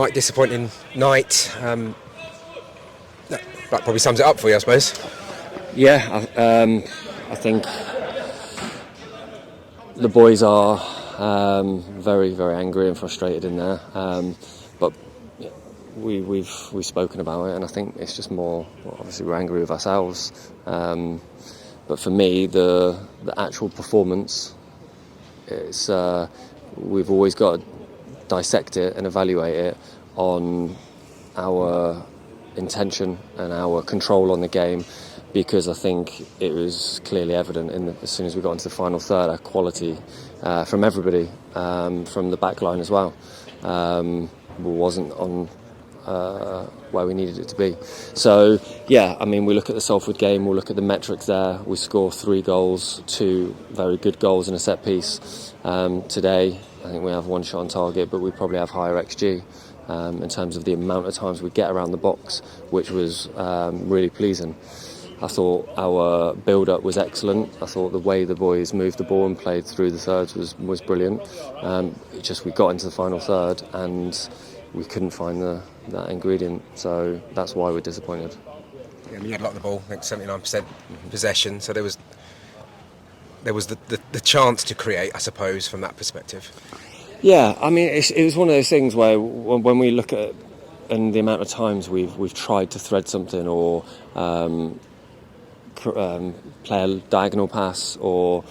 Quite disappointing night. That probably sums it up for you, I suppose. Yeah, I think the boys are very, very angry and frustrated in there. But we've spoken about it, and I think it's just more. Well, obviously, we're angry with ourselves. But for me, the actual performance, it's we've always got to dissect it and evaluate it on our intention and our control on the game, because I think it was clearly evident as soon as we got into the final third, our quality from everybody, from the back line as well, wasn't on where we needed it to be. So yeah, I mean, we look at the Salford game, we'll look at the metrics there. We score 3 goals, 2 very good goals and a set piece. Today I think we have 1 shot on target, but we probably have higher XG in terms of the amount of times we get around the box, which was really pleasing. I thought our build-up was excellent. I thought the way the boys moved the ball and played through the thirds was brilliant. We got into the final third and we couldn't find that ingredient, so that's why we're disappointed. Yeah, you had a lot of the ball, I think 79% possession, so there was the chance to create, I suppose, from that perspective. Yeah, I mean, it was one of those things where when we look at and the amount of times we've tried to thread something or play a diagonal pass or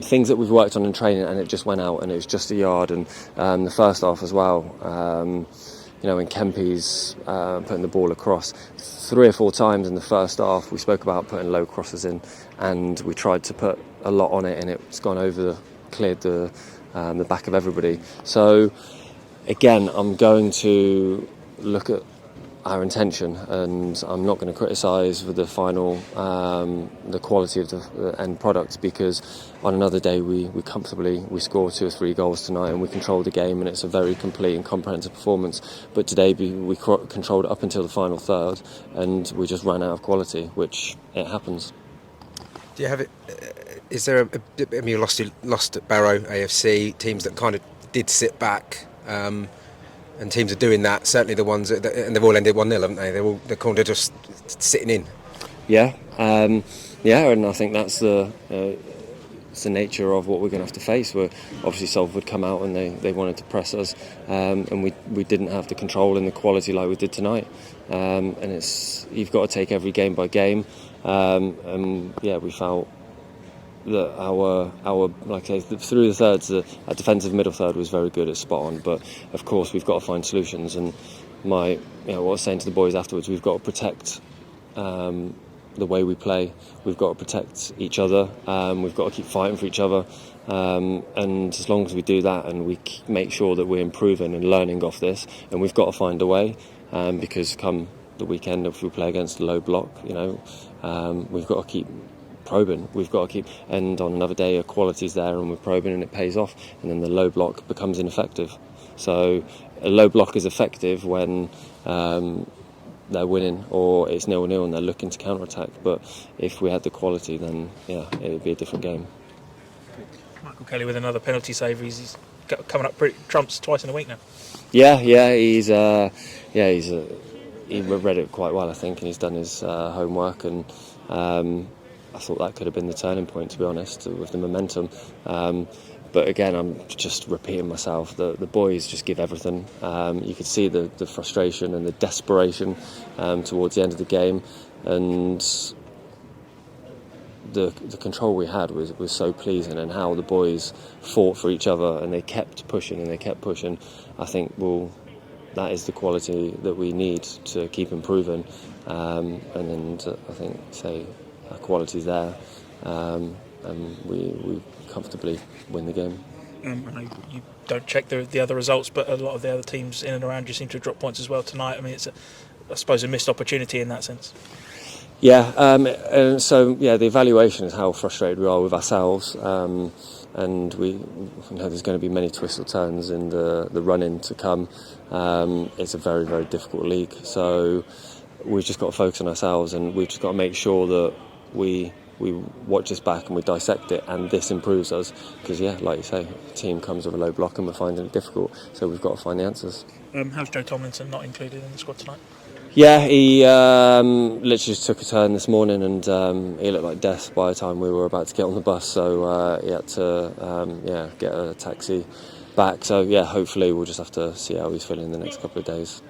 things that we've worked on in training, and it just went out and it was just a yard. And the first half as well, when Kempy's putting the ball across 3 or 4 times in the first half, we spoke about putting low crosses in, and we tried to put a lot on it, and it's gone over, cleared the back of everybody. So again, I'm going to look at our intention, and I'm not going to criticise for the final, the quality of the end product, because on another day we comfortably score 2 or 3 goals tonight and we control the game, and it's a very complete and comprehensive performance. But today we controlled it up until the final third, and we just ran out of quality, which it happens. Do you have it? Is there you lost at Barrow, AFC, teams that kind of did sit back, and teams are doing that. Certainly the ones and they've all ended 1-0, haven't they? They're kind of just sitting in. Yeah, and I think that's it's the nature of what we're going to have to face. Where obviously Salford come out and they wanted to press us, and we didn't have the control and the quality like we did tonight. And you've got to take every game by game. And yeah, we felt that our like I say, through the thirds, our defensive middle third was very good, it's spot on. But of course we've got to find solutions. And what I was saying to the boys afterwards, we've got to protect the way we play. We've got to protect each other. We've got to keep fighting for each other. And as long as we do that and we make sure that we're improving and learning off this, and we've got to find a way, because come the weekend, if we play against a low block, we've got to keep probing. We've got to keep, and on another day, quality's there and we're probing and it pays off, and then the low block becomes ineffective. So a low block is effective when they're winning or it's 0-0 and they're looking to counter-attack. But if we had the quality, then yeah, it would be a different game. Michael Kelly with another penalty save. He's coming up pretty trumps twice in a week now. Yeah, he read it quite well, I think, and he's done his homework, and I thought that could have been the turning point, to be honest, with the momentum. But again, I'm just repeating myself. The boys just give everything. You could see the frustration and the desperation towards the end of the game, and the control we had was so pleasing, and how the boys fought for each other and they kept pushing and they kept pushing. I think that is the quality that we need to keep improving, and then I think our quality's there, and we comfortably win the game. I know you don't check the other results, but a lot of the other teams in and around you seem to have dropped points as well tonight. I mean, it's I suppose a missed opportunity in that sense. Yeah, and so the evaluation is how frustrated we are with ourselves, and we know there's going to be many twists or turns in the run-in to come. It's a very, very difficult league, so we've just got to focus on ourselves, and we've just got to make sure that we watch this back and we dissect it, and this improves us. Because like you say, the team comes with a low block and we're finding it difficult, so we've got to find the answers. How's Joe Tomlinson not included in the squad tonight? Yeah, he literally just took a turn this morning, and he looked like death by the time we were about to get on the bus. So he had to get a taxi back. So hopefully we'll just have to see how he's feeling in the next couple of days.